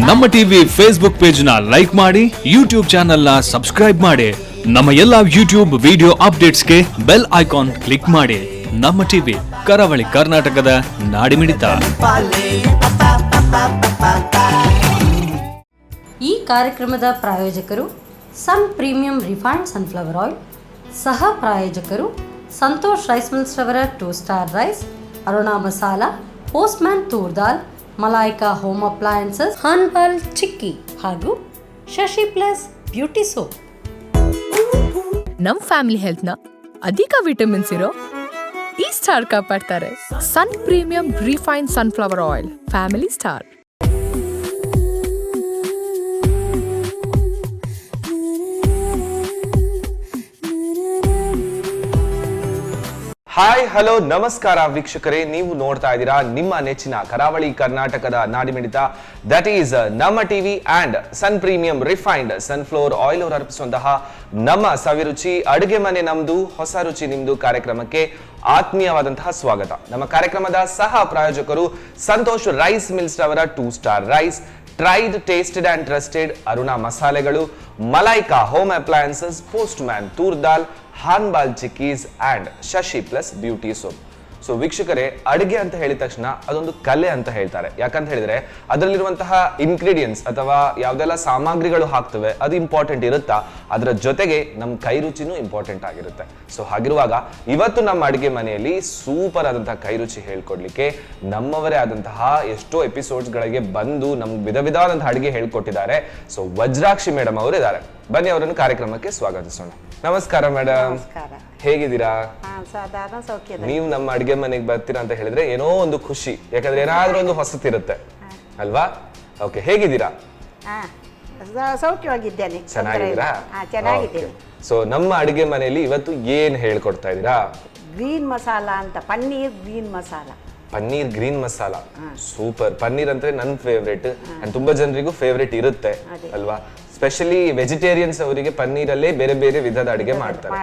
ನಮ್ಮ TV Facebook page ನ like ಮಾಡಿ, ಯೂಟ್ಯೂಬ್ ಚಾನೆಲ್ ನ ಸಬ್ಸ್ಕ್ರೈಬ್ ಮಾಡಿ. ನಮ್ಮ ಎಲ್ಲಾ ಯೂಟ್ಯೂಬ್ ವಿಡಿಯೋ ಅಪ್ಡೇಟ್ಸ್ಗೆ ಬೆಲ್ ಐಕಾನ್ ಕ್ಲಿಕ್ ಮಾಡಿ. ನಮ್ಮ ಟಿವಿ ಕರಾವಳಿ ಕರ್ನಾಟಕದ ನಾಡಿಮಿಡಿತ. ಈ ಕಾರ್ಯಕ್ರಮದ ಪ್ರಾಯೋಜಕರು ಸನ್ ಪ್ರೀಮಿಯಂ ರಿಫೈನ್ಡ್ ಸನ್ಫ್ಲವರ್ ಆಯಿಲ್, ಸಹ ಪ್ರಾಯೋಜಕರು ಸಂತೋಷ್ ರೈಸ್ ಮಿಲ್ಸ್ ರವರ 2 star rice, Aruna masala, postman toor dal, Malaika home appliances, ಹಾನ್ಬಾಲ್ ಚಿಕ್ಕಿ ಹಾಗೂ ಶಶಿ ಪ್ಲಸ್ ಬ್ಯೂಟಿ ಸೋಪ್. ನಮ್ಮ ಫ್ಯಾಮಿಲಿ ಹೆಲ್ತ್ನ ಅಧಿಕ ವಿಟಮಿನ್ಸ್ ಇರೋ ಈ ಸ್ಟಾರ್ ಕಾಪಾಡ್ತಾರೆ. ಸನ್ premium refined sunflower oil, family star. Hi, hello, ನಮಸ್ಕಾರ ವೀಕ್ಷಕರೇ. ನೀವು ನೋಡ್ತಾ ಇದ್ದೀರಾ ನಿಮ್ಮ ನೆಚ್ಚಿನ ಕರಾವಳಿ ಕರ್ನಾಟಕದ ನಾಡಿಮಿಡಿತ, ದಟ್ ಈಸ್ ನಮ್ಮ TV and son premium refined sunflower oil ಅವರು ಅರ್ಪಿಸುವಂತಹ ನಮ್ಮ ಸವಿರುಚಿ ಅಡುಗೆ ಮನೆ ನಮ್ದು, ಹೊಸ ರುಚಿ ನಿಮ್ದು ಕಾರ್ಯಕ್ರಮಕ್ಕೆ ಆತ್ಮೀಯವಾದಂತಹ ಸ್ವಾಗತ. ನಮ್ಮ ಕಾರ್ಯಕ್ರಮದ ಸಹ ಪ್ರಾಯೋಜಕರು ಸಂತೋಷ್ ರೈಸ್ ಮಿಲ್ಸ್ ರವರ 2 star rice, tried, tasted and trusted Aruna ಮಸಾಲೆಗಳು, Malaika home appliances, Postman toor dal, ಹಾನ್ಬಾಲ್ chikkis and Shashi plus beauty soap. So ವೀಕ್ಷಕರೇ, ಅಡುಗೆ ಅಂತ ಹೇಳಿದ ತಕ್ಷಣ ಅದೊಂದು ಕಲೆ ಅಂತ ಹೇಳ್ತಾರೆ. ಯಾಕಂತ ಹೇಳಿದ್ರೆ ಅದರಲ್ಲಿರುವಂತಹ ಇನ್ಗ್ರೀಡಿಯೆಂಟ್ಸ್ ಅಥವಾ ಯಾವ್ದೆಲ್ಲ ಸಾಮಗ್ರಿಗಳು ಹಾಕ್ತವೆ ಅದು ಇಂಪಾರ್ಟೆಂಟ್ ಇರುತ್ತಾ, ಅದರ ಜೊತೆಗೆ ನಮ್ಮ ಕೈ ರುಚಿನೂ ಇಂಪಾರ್ಟೆಂಟ್ ಆಗಿರುತ್ತೆ. ಸೊ ಹಾಗಿರುವಾಗ ಇವತ್ತು ನಮ್ಮ ಅಡುಗೆ ಮನೆಯಲ್ಲಿ ಸೂಪರ್ ಆದಂತಹ ಕೈ ರುಚಿ ಹೇಳ್ಕೊಡ್ಲಿಕ್ಕೆ ನಮ್ಮವರೇ ಆದಂತಹ ಎಷ್ಟೋ ಎಪಿಸೋಡ್ಸ್ಗಳಿಗೆ ಬಂದು ನಮ್ಗೆ ವಿಧ ವಿಧವಾದಂತಹ ಅಡುಗೆ ಹೇಳ್ಕೊಟ್ಟಿದ್ದಾರೆ. ಸೊ ವಜ್ರಾಕ್ಷಿ ಮೇಡಮ್ ಅವರು ಇದ್ದಾರೆ. ಬನ್ನಿ ಅವರನ್ನು ಕಾರ್ಯಕ್ರಮಕ್ಕೆ ಸ್ವಾಗತಿಸೋಣ. ನಮಸ್ಕಾರ ಮೇಡಮ್, ಹೇಗಿದ್ದೀರಾ? ನೀವು ನಮ್ಮ ಅಡುಗೆ ಮನೆಗೆ ಬರ್ತೀರಾ ಅಂತ ಹೇಳಿದ್ರೆ ಏನೋ ಒಂದು ಖುಷಿ, ಯಾಕಂದ್ರೆ ಏನಾದ್ರೂ ಒಂದು ಹೊಸತಿರುತ್ತೆ ಅಲ್ವಾ? ಓಕೆ, ಹೇಗಿದ್ದೀರಾ? ಸೌಖ್ಯವಾಗಿದ್ದೇನೆ. ಚೆನ್ನಾಗಿದ್ದೀರಾ? ಚೆನ್ನಾಗಿದ್ದೇನೆ. ಸೊ ನಮ್ಮ ಅಡುಗೆ ಮನೆಯಲ್ಲಿ ಇವತ್ತು ಏನ್ ಹೇಳ್ಕೊಡ್ತಾ ಇದ್ದೀರಾ? ಗ್ರೀನ್ ಮಸಾಲ ಅಂತ, paneer green masala. Paneer green masala, super. Paneer ಅಂದ್ರೆ ನನ್ನ ಫೇವ್ರೇಟ್ ಅಂಡ್ ತುಂಬಾ ಜನರಿಗೂ ಫೇವ್ರೇಟ್ ಇರುತ್ತೆ ಅಲ್ವಾ? ಸ್ಪೆಷಲಿ ವೆಜಿಟೇರಿಯನ್ಸ್ ಅವರಿಗೆ ಪನ್ನೀರಲ್ಲೇ ಬೇರೆ ಬೇರೆ ವಿಧದ ಅಡುಗೆ ಮಾಡ್ತಾರೆ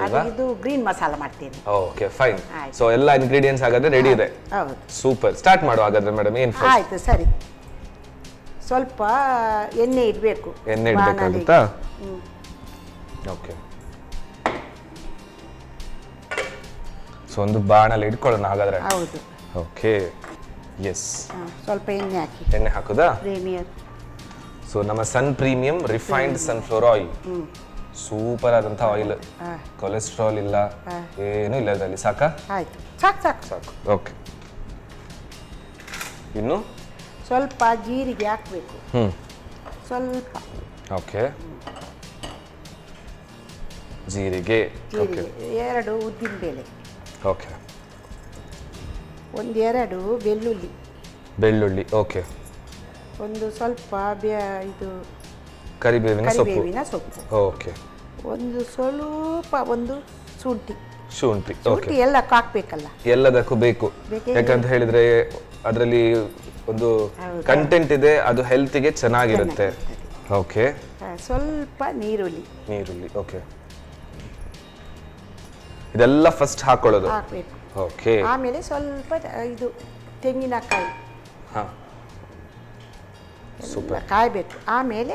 ಅಲ್ವಾ? ಇದು ಗ್ರೀನ್ ಮಸಾಲ ಮಾಡ್ತೀನಿ. Okay, fine. ಸೊ ಎಲ್ಲ ಇಂಗ್ರೀಡಿಯೆಂಟ್ಸ್ ಹಾಗಾದ್ರೆ ರೆಡಿ ಇದೆ. ಸೂಪರ್, ಸ್ಟಾರ್ಟ್ ಮಾಡುವ ಹಾಗಾದ್ರೆ ಮೇಡಮ್. ಏನ್ ಆಯ್ತು, ಸರಿ. ಸ್ವಲ್ಪ ಎಣ್ಣೆ ಇಡಬೇಕು. ಎಣ್ಣೆ ಇಡಬೇಕಾಗುತ್ತಾ? ಓಕೆ. ಸೊ ಒಂದು ಬಾಣಲ್ಲಿ ಇಟ್ಕೊಳ್ಳೋಣ ಹಾಗಾದ್ರೆ. ಹೌದು. Okay, yes. ಸ್ವಲ್ಪ ಎಣ್ಣೆ ಹಾಕಿ. ಎಣ್ಣೆ ಹಾಕುದಾ? ಪ್ರೀಮಿಯರ್. ಸೊ ನಮ್ಮ Sun premium refined sunflower oil, super ಆದಂತ ಆಯಿಲ್, ಕೊಲೆಸ್ಟ್ರಾಲ್ ಇಲ್ಲ, ಏನು ಇಲ್ಲ ಅದರಲ್ಲಿ. ಸಾಕಾ? ಆಯ್ತು, ಸಾಕು ಸಾಕು ಸಾಕು. ಓಕೆ, ಇನ್ನು ಸ್ವಲ್ಪ ಜೀರಿಗೆ ಹಾಕಬೇಕು. ಸ್ವಲ್ಪ. ಓಕೆ, ಜೀರಿಗೆ. ಓಕೆ, 2 ಉದ್ದಿನ ಬೇಳೆ. ಓಕೆ, 1-2 ಬೆಳ್ಳುಳ್ಳಿ. ಬೆಳ್ಳುಳ್ಳಿ. ಓಕೆ, ಒಂದು ಸ್ವಲ್ಪ ಇದು ಕರಿಬೇವಿನ ಸೊಪ್ಪು. ಓಕೆ, ಒಂದು ಸ್ವಲ್ಪ ಒಂದು ಶುಂಠಿ. ಶುಂಠಿ. ಓಕೆ, ಎಲ್ಲ ಹಾಕ್ಬೇಕಲ್ಲ, ಎಲ್ಲದಕ್ಕೂ ಬೇಕು. ಯಾಕಂತ ಹೇಳಿದ್ರೆ ಅದರಲ್ಲಿ ಒಂದು ಕಂಟೆಂಟ್ ಇದೆ, ಅದು ಹೆಲ್ತ್ಗೆ ಚೆನ್ನಾಗಿರುತ್ತೆ. ಓಕೆ, ಸ್ವಲ್ಪ ನೀರುಳ್ಳಿ. ಓಕೆ, ಇದೆಲ್ಲ ಫಸ್ಟ್ ಹಾಕೊಳ್ಳೋದು. ಹಾಕ್ಬೇಕು. ಓಕೆ, ಆಮೇಲೆ ಸ್ವಲ್ಪ ಇದು ತೆಂಗಿನಕಾಯಿ. ಹಾ, ಸೂಪರ್. ಕಾಯ್ಬೇಕು. ಆಮೇಲೆ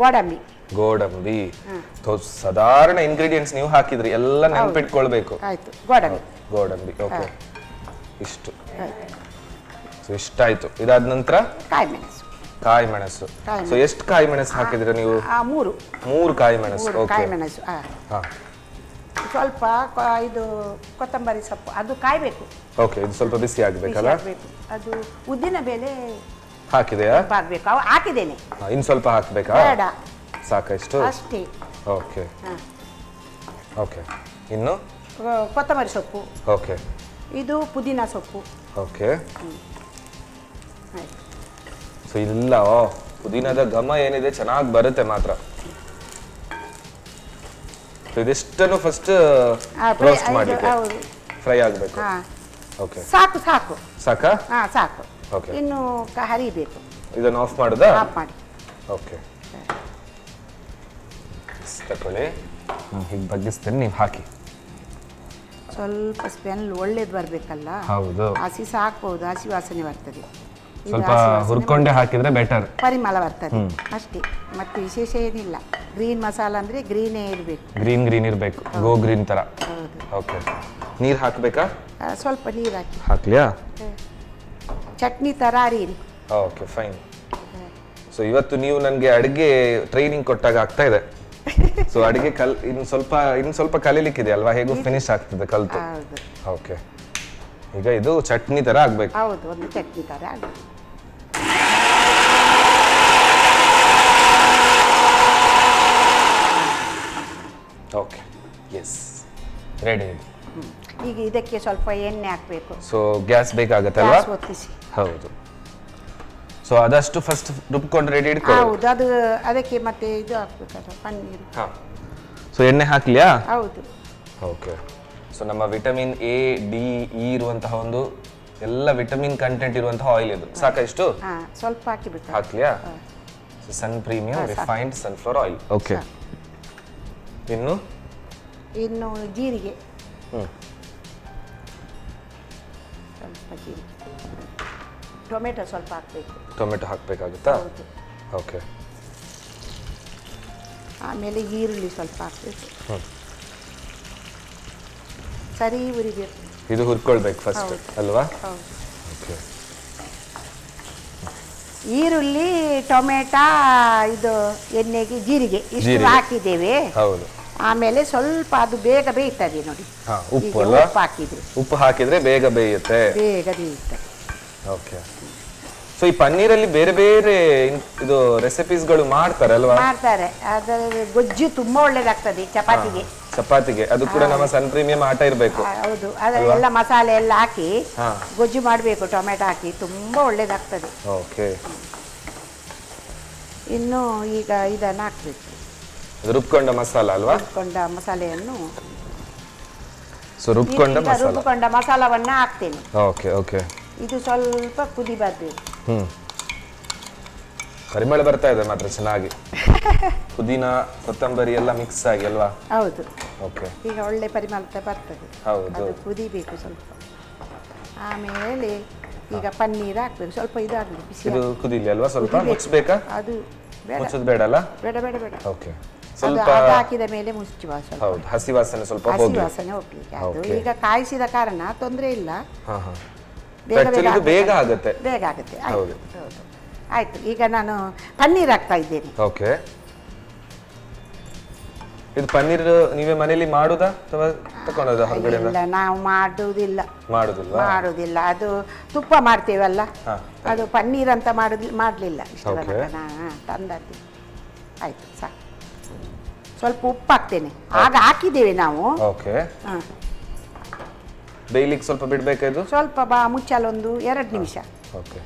ಗೋಡಂಬಿ. ಸಾಧಾರಣ ಇಂಗ್ರೀಡಿಯೆಂಟ್ಸ್ ನೀವು ಹಾಕಿದ್ರಿ, ಎಲ್ಲ ನೆನಪಿಟ್ಕೊಳ್ಬೇಕು. ಆಯ್ತು, ಗೋಡಂಬಿ. ಓಕೆ, ಇಷ್ಟು. ಸೊ ಇಷ್ಟಾಯ್ತು. ಇದಾದ ನಂತರ ಕಾಯಿ ಮೆಣಸು. ಸೊ ಎಷ್ಟು ಕಾಯಿ ಮೆಣಸು ಹಾಕಿದ್ರೆ ನೀವು? 3 ಕಾಯಿ ಮೆಣಸು. ಓಕೆ, ಹಾ. ಸ್ವಲ್ಪ ಇದು ಕೊತ್ತಂಬರಿ ಸೊಪ್ಪು, ಅದು ಕಾಯ್ಬೇಕು. ಓಕೆ, ಇದು ಸ್ವಲ್ಪ ಬಿಸಿ ಆಗ್ಬೇಕಲ್ಲ? ಅದು ಉದ್ದಿನ ಬೇಳೆ ಹಾಕಿದೆಯಾ? ಹಾಕ್ಬೇಕು. ಹಾಕಿದ್ದೇನೆ. ಇನ್ನು ಸ್ವಲ್ಪ ಹಾಕ್ಬೇಕಾ? ಬೇಡ, ಸಾಕಷ್ಟು ಅಷ್ಟೇ. Okay, okay. ಇನ್ನು ಕೊತ್ತಂಬರಿ ಸೊಪ್ಪು. ಓಕೆ, ಇದು ಪುದೀನ ಸೊಪ್ಪು. ಓಕೆ. ಸೊ ಇಲ್ಲ, ಪುದೀನದ ಘಮ ಏನಿದೆ ಚೆನ್ನಾಗಿ ಬರುತ್ತೆ ಮಾತ್ರ. ಇದಿಷ್ಟನ್ನು ಫಸ್ಟ್ ರೋಸ್ಟ್ ಮಾಡಲಿಕ್ಕೆ ಫ್ರೈ ಆಗಬೇಕು. ಓಕೆ, ಸಾಕು. ಸಾಕಾ? ಸಾಕು. ಓಕೆ, ಇನ್ನು ಹರಿಬೇಕು. ಇದನ್ನು ಆಫ್ ಮಾಡುದಾ? ಆಫ್ ಮಾಡಿ. ಓಕೆ, ತಕೊಳ್ಳಿ. ಹೀಗೆ ಬಗ್ಗಿಸ್ತೇನೆ, ನೀವು ಹಾಕಿ. ಸ್ವಲ್ಪ ಸ್ಮೆಲ್ ಒಳ್ಳೇದು ಬರಬೇಕಲ್ಲ. ಹೌದು. ಹಸಿ ಸಾಕ್ಬೋದು, ಹಸಿ ವಾಸನೆ ಬರ್ತದೆ. ಸ್ವಲ್ಪ ಹುರ್ಕೊಂಡೆ ಹಾಕಿದ್ರೆ ಬೆಟರ್, ಪರಿಮಳ ಬರ್ತದೆ ಅಷ್ಟೇ. ಮತ್ತೆ ವಿಶೇಷ ಏನಿಲ್ಲ. ಗ್ರೀನ್ ಮಸಾಲ ಅಂದರೆ ಗ್ರೀನೇ ಇರಬೇಕು. ಗ್ರೀನ್ ಇರಬೇಕು, ಗೋ ಗ್ರೀನ್ ಥರ. ಹೌದು. ಓಕೆ, ನೀರು ಹಾಕಬೇಕಾ? ಸ್ವಲ್ಪ ನೀರು ಹಾಕಿ. ಹಾಕ್ಲಿಯಾ? ಚಟ್ನಿ ಥರ ಅರಿಯಿರಿ. Okay, fine. ಸೊ ಇವತ್ತು ನೀವು ನನಗೆ ಅಡುಗೆ ಟ್ರೈನಿಂಗ್ ಕೊಟ್ಟಾಗ ಆಗ್ತಾ ಇದೆ. ಸೊ ಅಡುಗೆ ಇನ್ನು ಸ್ವಲ್ಪ ಕಲೀಲಿಕ್ಕಿದೆ ಅಲ್ವಾ, ಹೇಗೂ ಫಿನಿಶ್ ಆಗ್ತದೆ ಕಲ್ತು. ಹೌದು. ಓಕೆ, ಈಗ ಇದು ಚಟ್ನಿ ಥರ ಆಗಬೇಕು. ಹೌದು, ಒಂದು ಚಟ್ನಿ ಥರ ಆಗಬೇಕು. ಓಕೆ, ಎಸ್, ರೆಡಿ ಇದೆ. ಈಗ ಇದಕ್ಕೆ ಸ್ವಲ್ಪ ಎಣ್ಣೆ ಹಾಕಬೇಕು. ಸೊ ಗ್ಯಾಸ್ ಬೇಕಾಗತ್ತಲ್ವಾ? ಗ್ಯಾಸ್ ಒತ್ತಿಸಿ. ಹೌದು. ಸೊ ಅದಷ್ಟು ಫಸ್ಟ್ ರುಬ್ಕೊಂಡು ರೆಡಿ ಇಟ್ಕೊಳ್ಳಿ. ಹೌದು, ಅದು ಅದಕ್ಕೆ ಮತ್ತೆ ಇದು ಹಾಕ್ಬೇಕಲ್ಲ, ಪನ್ನೀರು. ಹಾಂ. ಸೊ ಎಣ್ಣೆ ಹಾಕ್ಲಿಯಾ? ಹೌದು. ಓಕೆ. ಸೊ ನಮ್ಮ ವಿಟಮಿನ್ ಎ, ಡಿ, ಇ ಇರುವಂತಹ ಒಂದು ಎಲ್ಲ ವಿಟಮಿನ್ ಕಂಟೆಂಟ್ ಇರುವಂತಹ ಆಯಿಲ್ ಇದು. ಸಾಕಾ ಇಷ್ಟು? ಹಾಂ, ಸ್ವಲ್ಪ ಹಾಕಿಬಿಟ್ಟು. ಹಾಕ್ಲಿಯಾ? So Sun premium refined sunflower oil. Okay. ಇನ್ನು ಜೀರಿಗೆ. ಹ್ಞೂ. ಸ್ವಲ್ಪ ಜೀರಿಗೆ. ಟೊಮೆಟೊ ಸ್ವಲ್ಪ ಹಾಕಬೇಕು. ಟೊಮೆಟೊ ಹಾಕಬೇಕಾಗುತ್ತಾ? ಹೌದು. ಓಕೆ. ಆಮೇಲೆ ಈರುಳ್ಳಿ ಸ್ವಲ್ಪ ಹಾಕಬೇಕು. ಹ್ಞೂ. ಸರಿ ಉರಿಬೇಕು. ಇದು ಹುರ್ಕೊಳ್ಬೇಕು ಫಸ್ಟ್ ಅಲ್ವಾ? ಹೌದು. ಓಕೆ. ಈರುಳ್ಳಿ, ಟೊಮೆಟೊ, ಇದು ಎಣ್ಣೆಗೆ ಜೀರಿಗೆ ಇಷ್ಟು ಹಾಕಿದ್ದೇವೆ. ಹೌದು. ಆಮೇಲೆ ಸ್ವಲ್ಪ ಅದು ಬೇಗ ಬೇಯ್ತದೆ ನೋಡಿ. ಉಪ್ಪು ಅಲ್ಲ? ಉಪ್ಪು ಹಾಕಿದ್ರೆ. ಉಪ್ಪು ಹಾಕಿದ್ರೆ ಬೇಗ ಬೇಯುತ್ತೆ. ಬೇಗ ಬೇಯುತ್ತೆ. ಓಕೆ. ಸೊ ಈ ಪನ್ನೀರಲ್ಲಿ ಬೇರೆ ಬೇರೆ ಇದು ರೆಸಿಪೀಸ್ಗಳು ಮಾಡ್ತಾರೆ ಅಲ್ವಾ? ಮಾಡ್ತಾರೆ. ಅದರ ಗೊಜ್ಜು ತುಂಬಾ ಒಳ್ಳೇದಾಗ್ತದೆ ಚಪಾತಿಗೆ. ಅದು ಕೂಡ ನಮ್ಮ ಸನ್ ಪ್ರೀಮಿಯಂ ಆಟ ಇರಬೇಕು. ಹೌದು, ಅದೆಲ್ಲ ಮಸಾಲೆ ಎಲ್ಲ ಹಾಕಿ ಗೊಜ್ಜು ಮಾಡಬೇಕು, ಟೊಮೆಟೊ ಹಾಕಿ, ತುಂಬಾ ಒಳ್ಳೇದಾಗ್ತದೆ. ಓಕೆ. ಇನ್ನು ಈಗ ಇದನ್ನು ಹಾಕ್ಬೇಕು, ರುಬ್ಕೊಂಡ ಮಸಾಲ ಅಲ್ವಾ? ರುಬ್ಕೊಂಡ ಮಸಾಲೆಯನ್ನು. ಸೊ ರುಬ್ಕೊಂಡ ಮಸಾಲವನ್ನ ಹಾಕ್ತೇನೆ. Okay okay. ಇದು ಸ್ವಲ್ಪ ಕುದಿ ಬರಬೇಕು. ಪರಿಮಳ ಬರ್ತಾ ಇದೆ ಮಾತ್ರ ಚೆನ್ನಾಗಿ. ಪುದೀನ, ಕೊತ್ತಂಬರಿ ಎಲ್ಲ ಮಿಕ್ಸ್ ಆಗಿ ಅಲ್ವಾ? ಹೌದು. ಓಕೆ. ಈಗ ಒಳ್ಳೆ ಪರಿಮಳ ಬರ್ತದೆ. ಹೌದು. ಅದು ಕುದಿಬೇಕು ಸ್ವಲ್ಪ. ಆಮೇಲೆ ಈಗ ಪನ್ನೀರ್ ಹಾಕ್ಬೇಕು. ಸ್ವಲ್ಪ ಇದಾಗಲಿ, ಬಿಸಿ. ಇದು ಕುದಿಲಿ ಅಲ್ವಾ? ಸ್ವಲ್ಪ ಮುಚ್ಚಬೇಕಾ? ಅದು ಮುಚ್ಚೋದು ಬೇಡ ಅಲ್ಲ? ಬೇಡ ಬೇಡ ಬೇಡ. ಓಕೆ. ಸ್ವಲ್ಪ ಹಾಕಿದ ಮೇಲೆ ಮುಚ್ಚುವ. ಸ್ವಲ್ಪ ಹೌದು, ಹಸಿ ವಾಸನೆ ಸ್ವಲ್ಪ ಹಸಿ ವಾಸನೆ ಹೋಗ್ಲಿಕ್ಕೆ. ಅದು ಈಗ ಕಾಯಿಸಿದ ಕಾರಣ ತೊಂದರೆ ಇಲ್ಲ. ಬೇಗ ಆಗುತ್ತೆ. ಹೌದು. ಆಯ್ತು. ಈಗ ನಾನು ಪನ್ನೀರ್ ಹಾಕ್ತಾ ಇದ್ದೇನೆ. ಓಕೆ. ಇದು ಪನ್ನೀರ್ ನೀವೇ ಮನೆಯಲ್ಲಿ ಮಾಡುದಾ ಅಥವಾ ತಕೊಂಡೋದಾ ಹೊರಗಡೆ? ಇಲ್ಲ, ನಾವು ಮಾಡುವುದಿಲ್ಲ. ಅದು ತುಪ್ಪ ಮಾಡ್ತೇವಲ್ಲ, ಅದು ಪನ್ನೀರ್ ಅಂತ ಮಾಡಲಿಲ್ಲ ಇಷ್ಟು ತಂದದ್ದು. ಆಯ್ತು, ಸಾಕು. ಸ್ವಲ್ಪ ಉಪ್ಪು ಹಾಕ್ತೇನೆ. ಆಗ ಹಾಕಿದ್ದೇವೆ ನಾವು. ಓಕೆ. ಬೇಯಲಿಕ್ಕೆ ಸ್ವಲ್ಪ ಬಿಡ್ಬೇಕಾ ಇದು? ಸ್ವಲ್ಪ ಮುಚ್ಚಲು 2 ನಿಮಿಷ. ಓಕೆ.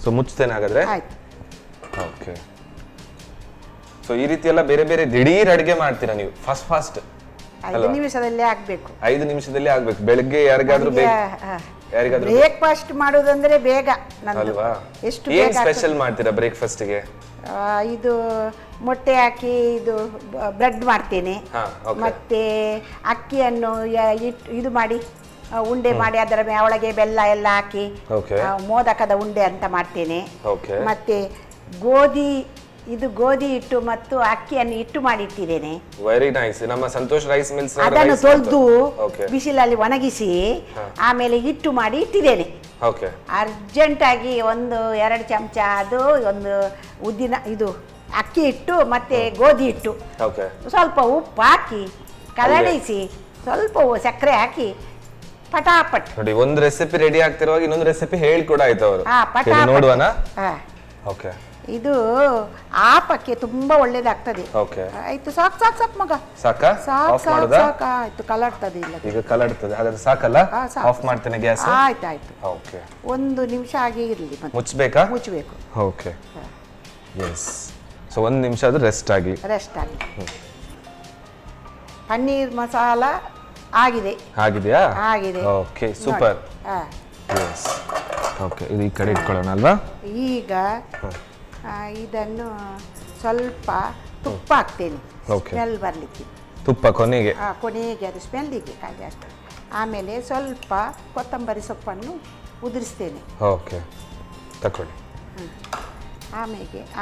ಸೊ ಮುಚ್ತೇನೆ ಹಾಗಾದ್ರೆ? ಆಯ್ತು. ಓಕೆ. ಸೊ ಈ ರೀತಿ ಎಲ್ಲ ಬೇರೆ ಬೇರೆ ದಿಢೀರ್ ಅಡಿಗೆ ಮಾಡ್ತೀರಾ ನೀವು? ಫಾಸ್ಟ್ 5 ನಿಮಿಷದಲ್ಲೇ ಆಗ್ಬೇಕು. 5 ನಿಮಿಷದಲ್ಲಿ ಆಗ್ಬೇಕು. ಬೆಳಗ್ಗೆ ಯಾರಿಗಾದ್ರೂ ಬ್ರೇಕ್ಫಾಸ್ಟ್ ಮಾಡೋದಂದ್ರೆ ಬೇಗ ಅಲ್ವಾ? ಎಷ್ಟು ಏನ್ ಸ್ಪೆಷಲ್ ಮಾಡ್ತೀರಾ ಬ್ರೇಕ್ಫಾಸ್ಟ್ಗೆ? ಇದು ಮೊಟ್ಟೆ ಹಾಕಿ ಇದು ಬ್ರೆಡ್ ಮಾಡ್ತೇನೆ. ಮತ್ತೆ ಅಕ್ಕಿಯನ್ನು ಇದು ಮಾಡಿ ಉಂಡೆ ಮಾಡಿ ಅದರ ಒಳಗೆ ಬೆಲ್ಲ ಎಲ್ಲ ಹಾಕಿ ಮೋದಕದ ಉಂಡೆ ಅಂತ ಮಾಡ್ತೇನೆ. ಮತ್ತೆ ಗೋಧಿ ಹಿಟ್ಟು ಮತ್ತು ಅಕ್ಕಿಯನ್ನು ಹಿಟ್ಟು ಮಾಡಿ ಇಟ್ಟಿದ್ದೇನೆ. Very nice. ನಮ್ಮ ಸಂತೋಷ್ ರೈಸ್ ಮಿಲ್ಸ್ ಅದನ್ನು ತೊಳೆದು ಬಿಸಿಲಲ್ಲಿ ಒಣಗಿಸಿ ಆಮೇಲೆ ಹಿಟ್ಟು ಮಾಡಿ ಇಟ್ಟಿದ್ದೇನೆ. ಅರ್ಜೆಂಟ್ ಆಗಿ 1-2 ಚಮಚ ಅದು ಒಂದು ಉದ್ದಿನ ಇದು ಅಕ್ಕಿ ಹಿಟ್ಟು ಮತ್ತೆ ಗೋಧಿ ಹಿಟ್ಟು ಸ್ವಲ್ಪ ಉಪ್ಪು ಹಾಕಿ ಕಲಡಿಸಿ ಸ್ವಲ್ಪ ಸಕ್ಕರೆ ಹಾಕಿ ಪಟಾಪಟ್ ನೋಡಿ. ಒಂದು ರೆಸಿಪಿ ರೆಡಿ ಆಗ್ತಿರುವಾಗ ಇನ್ನೊಂದು ರೆಸಿಪಿ ಹೇಳ್ಕೊಡ ಆಯ್ತು ಅವರು. ನೋಡುವನಾ? ಓಕೆ. ಇದು ಆಪಕ್ಕೆ ತುಂಬಾ ಒಳ್ಳೇದಾಗ್ತದೆ. ಆಯ್ತು, ಸಾಕು ಮಗ. ಸಾಕಾ? ಆಯ್ತು, ಕಲರ್ತದೆ. ಇಲ್ಲ ಈಗ ಕಲರ್ತದೆ, ಹಾಗಾದ್ರೆ ಸಾಕಲ್ಲ? ಆಫ್ ಮಾಡ್ತೇನೆ ಗ್ಯಾಸ್. ಆಯ್ತು. ಓಕೆ. 1 ನಿಮಿಷ ಹಾಗೆ ಇರಲಿ. ಮುಚ್ಚಬೇಕಾ? ಮುಚ್ಚಬೇಕು. ಓಕೆ. ಎಸ್. ಸೊ 1 ನಿಮಿಷ ಅದು ರೆಸ್ಟ್ ಆಗಲಿ. ಪನ್ನೀರ್ ಮಸಾಲ ಆಗಿದೆಯಾ? ಆಗಿದೆ. Okay, super. ಎಸ್. ಓಕೆ, ಇದು ಈ ಕಡೆ ಇಟ್ಕೊಳ್ಳೋಣ ಅಲ್ವಾ? ಈಗ ಇದನ್ನು ಸ್ವಲ್ಪ ತುಪ್ಪ ಹಾಕ್ತೇನೆ, ಸ್ಮೆಲ್ ಬರಲಿಕ್ಕೆ. ತುಪ್ಪ ಕೊನೆಗೆ ಅದು ಸ್ಮೆಲ್ಲಿಗೆ ಖಾಲಿ ಅಷ್ಟೇ. ಆಮೇಲೆ ಸ್ವಲ್ಪ ಕೊತ್ತಂಬರಿ ಸೊಪ್ಪನ್ನು ಉದುರಿಸ್ತೇನೆ. ಓಕೆ. ತಕೊಳ್ಳಿ.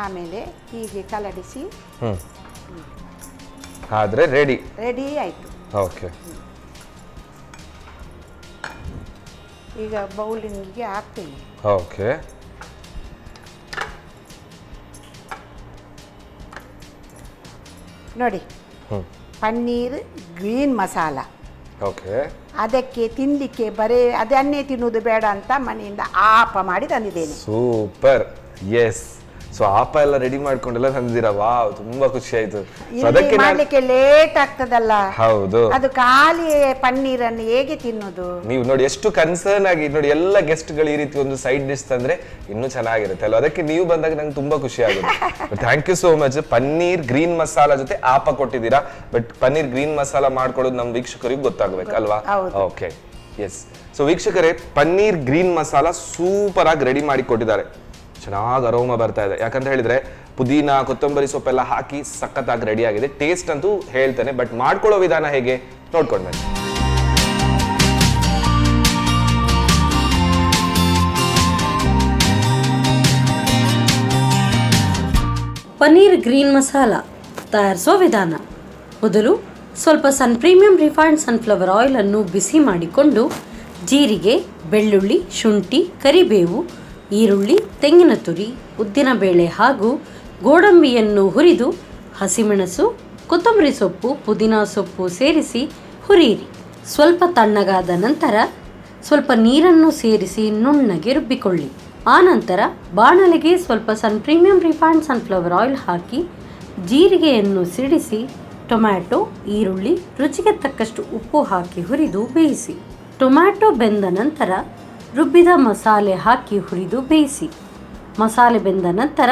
ಆಮೇಲೆ ಹೀಗೆ ಕಲಡಿಸಿ ಆದ್ರೆ ರೆಡಿ ಆಯಿತು. ಓಕೆ. ಈಗ ಬೌಲಿಂಗಿಗೆ ಹಾಕ್ತೀನಿ. ಓಕೆ. ನೋಡಿ, ಪನ್ನೀರ್ ಗ್ರೀನ್ ಮಸಾಲ. ಓಕೆ. ಅದಕ್ಕೆ ತಿನ್ನಲಿಕ್ಕೆ ಬರೀ ಅದನ್ನೇ ತಿನ್ನುವುದು ಬೇಡ ಅಂತ ಮನೆಯಿಂದ ಆಪ ಮಾಡಿ ತಂದಿದ್ದೇನೆ. ಸೂಪರ್. ಎಸ್. ಸೊ ಆಪ ಎಲ್ಲ ರೆಡಿ ಮಾಡ್ಕೊಂಡೆಲ್ಲ ತಂದಿದ್ದೀರಾ. ವಾವ್, ತುಂಬಾ ಖುಷಿ ಆಯ್ತು. ಇಲ್ಲಿ ಮಾಡ್ಲಿಕ್ಕೆ ಲೇಟ್ ಆಗ್ತದಲ್ಲ. ಹೌದು. ಅದು ಖಾಲಿ ಪನ್ನೀರನ್ನು ಹೇಗೆ ತಿನ್ನೋದು? ನೀವು ನೋಡಿ ಎಷ್ಟು ಕನ್ಸರ್ನ್ ಆಗಿ ನೋಡಿ, ಎಲ್ಲ ಗೆಸ್ಟ್ ಗಳು ಈ ರೀತಿ ಒಂದು ಸೈಡ್ ಡಿಶ್ ತಂದ್ರೆ ಇನ್ನೂ ಚೆನ್ನಾಗಿರುತ್ತೆ ಅಲ್ವಾ. ಅದಕ್ಕೆ ನೀವು ಬಂದಾಗ ನಂಗೆ ತುಂಬಾ ಖುಷಿ ಆಗುತ್ತೆ. Thank you so much. Paneer green masala ಜೊತೆ ಆಪ ಕೊಟ್ಟಿದ್ದೀರಾ. ಬಟ್ ಪನ್ನೀರ್ ಗ್ರೀನ್ ಮಸಾಲ ಮಾಡ್ಕೊಳ್ಳೋದು ನಮ್ಮ ವೀಕ್ಷಕರಿಗೆ ಗೊತ್ತಾಗ್ಬೇಕು ಅಲ್ವಾ. ಓಕೆ. ಎಸ್. ಸೊ ವೀಕ್ಷಕರೇ, ಪನ್ನೀರ್ ಗ್ರೀನ್ ಮಸಾಲ ಸೂಪರ್ ಆಗಿ ರೆಡಿ ಮಾಡಿ ಕೊಟ್ಟಿದ್ದಾರೆ. ಚೆನ್ನಾಗಿ ಅರೋಮ ಬರ್ತಾ ಇದೆ. ಯಾಕಂತ ಹೇಳಿದ್ರೆ ಪುದೀನ ಕೊತ್ತಂಬರಿ ಸೊಪ್ಪೆಲ್ಲ ಹಾಕಿ ಸಖತ್ತಾಗಿ ರೆಡಿ ಆಗಿದೆ. ಟೇಸ್ಟ್ ಅಂತೂ ಹೇಳ್ತೇನೆ, ಬಟ್ ಮಾಡ್ಕೊಳ್ಳೋ ವಿಧಾನ ಹೇಗೆ ನೋಡ್ಕೊಂಡು ಬನ್ನಿ. ಪನ್ನೀರ್ ಗ್ರೀನ್ ಮಸಾಲ ತಯಾರಿಸೋ ವಿಧಾನ. ಮೊದಲು ಸ್ವಲ್ಪ ಪ್ರೀಮಿಯಂ ರಿಫೈನ್ಡ್ ಸನ್ಫ್ಲವರ್ ಆಯಿಲನ್ನು ಬಿಸಿ ಮಾಡಿಕೊಂಡು ಜೀರಿಗೆ, ಬೆಳ್ಳುಳ್ಳಿ, ಶುಂಠಿ, ಕರಿಬೇವು, ಈರುಳ್ಳಿ, ತೆಂಗಿನ ತುರಿ, ಉದ್ದಿನಬೇಳೆ ಹಾಗೂ ಗೋಡಂಬಿಯನ್ನು ಹುರಿದು ಹಸಿಮೆಣಸು, ಕೊತ್ತಂಬರಿ ಸೊಪ್ಪು, ಪುದೀನ ಸೊಪ್ಪು ಸೇರಿಸಿ ಹುರಿಯಿರಿ. ಸ್ವಲ್ಪ ತಣ್ಣಗಾದ ನಂತರ ಸ್ವಲ್ಪ ನೀರನ್ನು ಸೇರಿಸಿ ನುಣ್ಣಗೆ ರುಬ್ಬಿಕೊಳ್ಳಿ. ಆನಂತರ ಬಾಣಲೆಗೆ ಸ್ವಲ್ಪ ಪ್ರೀಮಿಯಂ ರಿಫೈನ್ಡ್ ಸನ್ಫ್ಲವರ್ ಆಯಿಲ್ ಹಾಕಿ ಜೀರಿಗೆಯನ್ನು ಸಿಡಿಸಿ ಟೊಮ್ಯಾಟೊ, ಈರುಳ್ಳಿ, ರುಚಿಗೆ ತಕ್ಕಷ್ಟು ಉಪ್ಪು ಹಾಕಿ ಹುರಿದು ಬೇಯಿಸಿ. ಟೊಮ್ಯಾಟೊ ಬೆಂದ ನಂತರ ರುಬ್ಬಿದ ಮಸಾಲೆ ಹಾಕಿ ಹುರಿದು ಬೇಯಿಸಿ. ಮಸಾಲೆ ಬೆಂದ ನಂತರ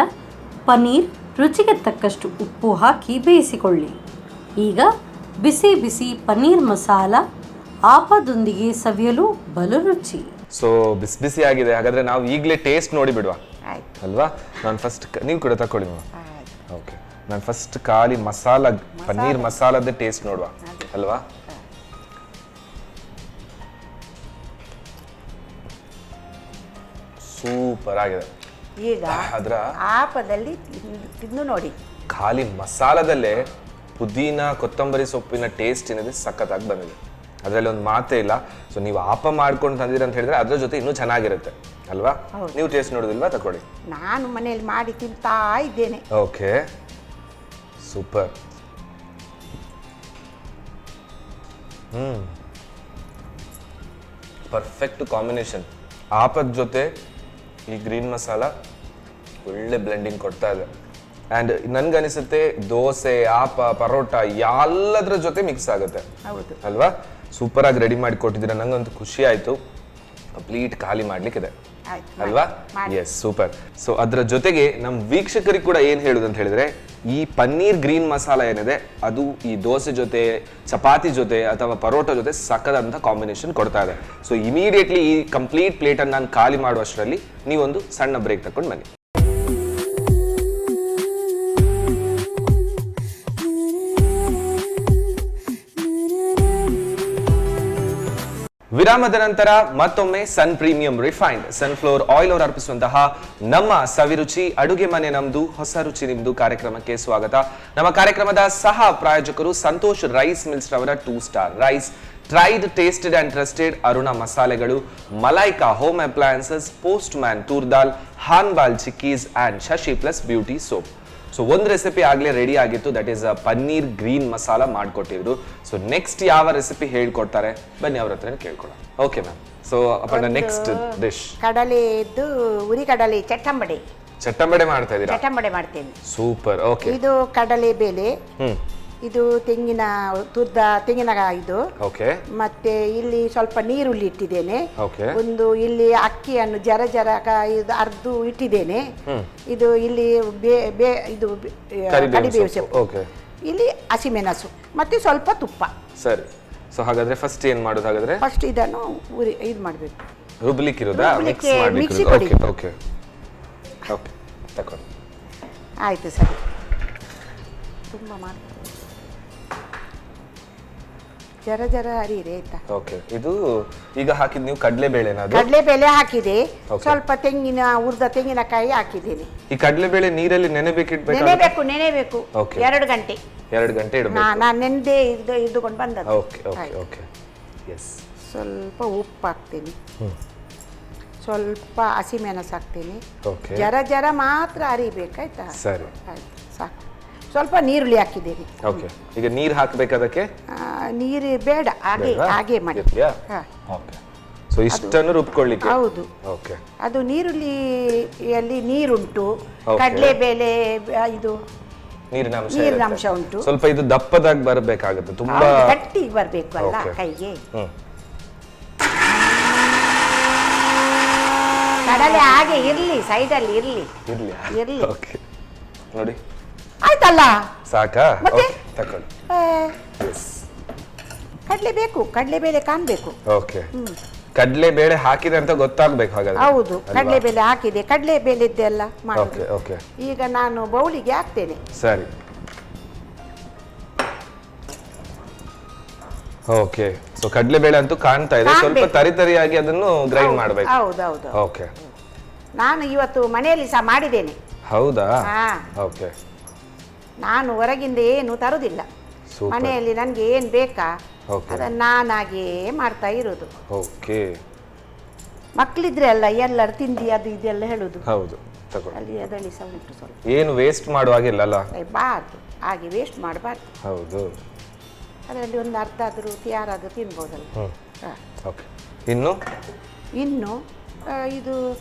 ಪನ್ನೀರ್, ರುಚಿಗೆ ತಕ್ಕಷ್ಟು ಉಪ್ಪು ಹಾಕಿ ಬೇಯಿಸಿಕೊಳ್ಳಿ. ಈಗ ಬಿಸಿ ಬಿಸಿ ಪನ್ನೀರ್ ಮಸಾಲ ಆಪದೊಂದಿಗೆ ಸವಿಯಲು ಬಲು ರುಚಿ. ಸೊ ಬಿಸಿ ಬಿಸಿ ಆಗಿದೆ. ಹಾಗಾದ್ರೆ ನಾವು ಈಗಲೇ ಟೇಸ್ಟ್ ನೋಡಿ ಬಿಡುವ ಅಲ್ವಾ. ನಾನು ಫಸ್ಟ್, ನೀವು ಕೂಡ ತಕೊಳ್ಳಿ. ಓಕೆ. ನಾನು ಫಸ್ಟ್ ಖಾಲಿ ಮಸಾಲ ಪನ್ನೀರ್ ಮಸಾಲದ ಟೇಸ್ಟ್ ನೋಡುವ ಅಲ್ವಾ. ಸೂಪರ್ ಆಗಿದೆ. ಈಗ ಅದ್ರ ಆಪದಲ್ಲಿ ತಿಂದು ನೋಡಿ. ಖಾಲಿ ಮಸಾಲದಲ್ಲೇ ಪುದೀನ ಕೊತ್ತಂಬರಿ ಸೊಪ್ಪಿನ ಟೇಸ್ಟ್ ಏನಿದೆ ಸಖತ್ತಾಗಿ ಬಂದಿದೆ. ಅದರಲ್ಲಿ ಒಂದು ಮಾತೇ ಇಲ್ಲ. ಸೊ ನೀವು ಆಪ ಮಾಡ್ಕೊಂಡು ತಂದಿರ ಅಂತ ಹೇಳಿದ್ರೆ ಅದ್ರ ಜೊತೆ ಇನ್ನೂ ಚೆನ್ನಾಗಿರುತ್ತೆ ಅಲ್ವಾ. ನೀವು ಟೇಸ್ಟ್ ನೋಡೋದಿಲ್ವಾ? ತಕೊಳ್ಳಿ. ನಾನು ಮನೆಯಲ್ಲಿ ಮಾಡಿ ತಿಂತಾ ಇದ್ದೇನೆ. ಓಕೆ. ಸೂಪರ್. Perfect combination. ಆಪದ ಜೊತೆ ಈ ಗ್ರೀನ್ ಮಸಾಲ ಒಳ್ಳೆ ಬ್ಲೆಂಡಿಂಗ್ ಕೊಡ್ತಾ ಇದೆ. ಆ್ಯಂಡ್ ನನ್ಗನಿಸುತ್ತೆ ದೋಸೆ, ಆಪ, ಪರೋಟ ಎಲ್ಲದರ ಜೊತೆ ಮಿಕ್ಸ್ ಆಗುತ್ತೆ ಅಲ್ವಾ. ಸೂಪರ್ ಆಗಿ ರೆಡಿ ಮಾಡಿ ಕೊಟ್ಟಿದ್ದೀರಾ. ನಂಗಂತೂ ಖುಷಿ ಆಯ್ತು. ಕಂಪ್ಲೀಟ್ ಖಾಲಿ ಮಾಡ್ಲಿಕ್ಕಿದೆ ಅಲ್ವಾ. S, super. ಸೊ ಅದರ ಜೊತೆಗೆ ನಮ್ಮ ವೀಕ್ಷಕರಿಗೆ ಕೂಡ ಏನ್ ಹೇಳುದು ಅಂತ ಹೇಳಿದ್ರೆ, ಈ ಪನ್ನೀರ್ ಗ್ರೀನ್ ಮಸಾಲ ಏನಿದೆ ಅದು ಈ ದೋಸೆ ಜೊತೆ, ಚಪಾತಿ ಜೊತೆ ಅಥವಾ ಪರೋಟ ಜೊತೆ ಸಕ್ಕದಂತ ಕಾಂಬಿನೇಷನ್ ಕೊಡ್ತಾ ಇದೆ. ಸೊ ಇಮಿಡಿಯೇಟ್ಲಿ ಈ ಕಂಪ್ಲೀಟ್ ಪ್ಲೇಟ್ ಅನ್ನು ನಾನು ಖಾಲಿ ಮಾಡುವಷ್ಟರಲ್ಲಿ ನೀವೊಂದು ಸಣ್ಣ ಬ್ರೇಕ್ ತಕೊಂಡು ಬನ್ನಿ. ವಿರಾಮದ ನಂತರ ಮತ್ತೊಮ್ಮೆ ಸನ್ ಪ್ರೀಮಿಯಂ ರಿಫೈನ್ಡ್ ಸನ್ಫ್ಲವರ್ ಆಯಿಲ್ ಅವರು ಅರ್ಪಿಸುವಂತಹ ನಮ್ಮ ಸವಿರುಚಿ ಅಡುಗೆ ಮನೆ ನಮ್ದು, ಹೊಸ ರುಚಿ ನಿಮ್ದು ಕಾರ್ಯಕ್ರಮಕ್ಕೆ ಸ್ವಾಗತ. ನಮ್ಮ ಕಾರ್ಯಕ್ರಮದ ಸಹ ಪ್ರಾಯೋಜಕರು ಸಂತೋಷ್ ರೈಸ್ ಮಿಲ್ಸ್ ರವರ 2 star rice, tried, tasted and trusted Aruna ಮಸಾಲೆಗಳು, Malaika home appliances, postman toor dal, ಹಾನ್ಬಾಲ್ chikkis and Shashi plus beauty soap. So ಒಂದು ರೆಸಿಪಿ ಆಗಲೇ ರೆಡಿ ಆಗಿತ್ತು, that is paneer green masala ಮಾಡಿಕೊಟ್ಟಿದ್ರು. ಸೊ ನೆಕ್ಸ್ಟ್ ಯಾವ ರೆಸಿಪಿ ಹೇಳ್ಕೊಡ್ತಾರೆ ಬನ್ನಿ ಅವ್ರ ಹತ್ರ ಕೇಳ್ಕೊಳ. Okay ma'am. So Appanna next dish ಕಡಲೆದು ಉರಿ ಕಡಲೆ ಚಟ್ಟಂಬಡೆ ಮಾಡ್ತಾ ಇದ್ದೀರಾ? ಚಟ್ಟಂಬಡೆ ಮಾಡ್ತೇನೆ. ಸೂಪರ್. ಓಕೆ. ಇದು ಕಡಲೆ ಬೇಳೆ, ಇದು ತೆಂಗಿನ ತುರ್ದ ತೆಂಗಿನ ಇದು. ಓಕೆ. ಮತ್ತೆ ಇಲ್ಲಿ ಸ್ವಲ್ಪ ನೀರುಳ್ಳಿ ಇಟ್ಟಿದ್ದೇನೆ. ಓಕೆ. ಒಂದು ಇಲ್ಲಿ ಅಕ್ಕಿಯನ್ನು ಜರ ಇದು ಅರ್ಧ ಇಟ್ಟಿದ್ದೇನೆ. ಇದು ಇಲ್ಲಿ ಇದು ಕರಿಬೇವು ಸೊಪ್ಪು, ಓಕೆ. ಇಲ್ಲಿ ಹಸಿಮೆಣಸು ಮತ್ತೆ ಸ್ವಲ್ಪ ತುಪ್ಪ. ಸರಿ. ಸೊ ಹಾಗಾದ್ರೆ ಫಸ್ಟ್ ಏನ್ ಮಾಡೋದು? ಹಾಗಾದ್ರೆ ಫಸ್ಟ್ ಇದನ್ನು ಇದು ಮಾಡಬೇಕು, ರುಬ್ಲಿಕ್ಕಿರೋದಾ? ರುಬ್ಲಿಕ್ಕೆ ಮಿಕ್ಸಿ ಓಕೆ ಓಕೆ ಓಕೆ ತಕೊಳ್ಳಿ. ಆಯ್ತು ಸರಿ. ತುಂಬ ಮಾಡ್ತಾರೆ. ಜರ ಜರ ಅರಿಯಿರಿ ಆಯ್ತಾ. ಓಕೆ, ಇದು ಈಗ ಹಾಕಿದ್ ನೀವು ಕಡಲೆಬೇಳೆನಾ ಅದು? ಕಡಲೆಬೇಳೆ ಹಾಕಿದೆ, ಸ್ವಲ್ಪ ಹುರಿದ ತೆಂಗಿನಕಾಯಿ ಹಾಕಿದ್ದೀನಿ. ಈ ಕಡಲೆಬೇಳೆ ನೀರಲ್ಲಿ ನೆನೆಬೇಕಿಡ್ಬೇಕು? ನೆನೆಬೇಕು Okay. 2 ಗಂಟೆ. 2 ಗಂಟೆ ಇಡಬೇಕು. ನಾನು ನೆನೆದೇ ಇದ್ದುಕೊಂಡು ಬಂದದ್ದು. Okay okay okay, yes. ಸ್ವಲ್ಪ ಉಪ್ಪು ಹಾಕ್ತೀನಿ, ಸ್ವಲ್ಪ ಹಸಿಮೆಣಸು ಹಾಕ್ತೀನಿ. ಓಕೆ, ಜರ ಮಾತ್ರ ಅರಿಬೇಕಾಯ್ತಾ. ಸರಿ, ಆಯ್ತು ಸಾಕು. ಸ್ವಲ್ಪ ನೀರುಳ್ಳಿ ಹಾಕಿದ್ದೀರಿ. ಓಕೆ. ಈಗ ನೀರು ಹಾಕ್ಬೇಕು ಅದಕ್ಕೆ? ನೀರು ಬೇಡ, ಹಾಗೆ ಮಾಡಿ. ಓಕೆ, ಸೊ ಇಷ್ಟನ್ನು ರುಬ್ಕೊಳ್ಳಿಕ್ಕೆ? ಹೌದು. ಓಕೆ, ಅದು ನೀರುಳ್ಳಿಯಲ್ಲಿ ನೀರುಂಟು, Okay. ಕಡಲೆಬೇಳೆ ಇದು ನೀರಿನ ಅಂಶ ಉಂಟು. ಸ್ವಲ್ಪ ಇದು ದಪ್ಪದಾಗಿ ಬರಬೇಕಾಗುತ್ತೆ, ತುಂಬಾ ಗಟ್ಟಿ ಬರಬೇಕು ಅಲ್ಲ Okay. ಕೈಗೆ. ಹ್ಮ್. ಕಡಲೆ ಹಾಗೆ ಇರ್ಲಿ, ಸೈಡಲ್ಲಿ ಇರ್ಲಿ. ಇರ್ಲಿ. ಓಕೆ, ನೋಡಿ ಆಯ್ತಲ್ಲ. ಸಾಕಾ? ಮತ್ತೆ? ಓಕೆ, ತಕೊಳ್ಳಿ. ಕಡಲೆಬೇಳೆ ಕಾಣ್ಬೇಕು. ಓಕೆ, ಕಡಲೆಬೇಳೆ ಹಾಕಿದೆ ಅಂತ ಗೊತ್ತಾಗ್ಬೇಕು ಹಾಗಾದ್ರೆ? ಹೌದು, ಕಡಲೆಬೇಳೆ ಹಾಕಿದೆ, ಕಡಲೆಬೇಳೆದ್ದೆಲ್ಲ ಓಕೆ ಮಾಡಿ. ಓಕೆ, ಈಗ ನಾನು ಬೌಲಿಗೆ ಹಾಕ್ತೇನೆ. ಸರಿ. ಓಕೆ, ಸೊ ಕಡಲೆಬೇಳೆ ಅಂತೂ ಕಾಣ್ತಾ ಇದೆ, ಸ್ವಲ್ಪ ಕಾಣ್ಬೇಕು. ತರಿತರಿಯಾಗಿ ಅದನ್ನು ಗ್ರೈಂಡ್ ಮಾಡಬೇಕು. ಹೌದೌದು. ಓಕೆ, ನಾನು ಇವತ್ತು ಮನೆಯಲ್ಲಿ ಸಹ ಮಾಡಿದ್ದೇನೆ. ಹೌದಾ? ಹಾ. ಓಕೆ, ನಾನು ಹೊರಗಿಂದ ಏನು ತರುದಿಲ್ಲ. ಸೂಪರ್. ಮನೆಯಲ್ಲಿ ನನಗೆ ಏನು ಬೇಕಾ Okay. ಅದನ್ನು ನಾನಾಗೇ ಮಾಡ್ತಾ ಇರೋದು. ಓಕೆ, ಮಕ್ಕಳಿದ್ರೆ ಅಲ್ಲ ಎಲ್ಲರೂ ತಿಂದಿ ಅದು ಇದೆಲ್ಲ ಹೇಳುದು. ಹೌದು, ತಗೊಳ್ಳಿ. ಅದರಲ್ಲಿ ಸಹ ಉಂಟು ಸ್ವಲ್ಪ. ಏನು ವೇಸ್ಟ್ ಮಾಡುವಾಗಿಲ್ಲ ಅಲ್ಲ? ಬಾರ್ದು, ಹಾಗೆ ವೇಸ್ಟ್ ಮಾಡಬಾರ್ದು. ಹೌದು. ಅದರಲ್ಲಿ ಒಂದು ಅರ್ಧ ಆದರೂ ಯಾರಾದರೂ ತಿನ್ಬೋದಲ್ಲ. ಓಕೆ, ಇನ್ನು ಇದು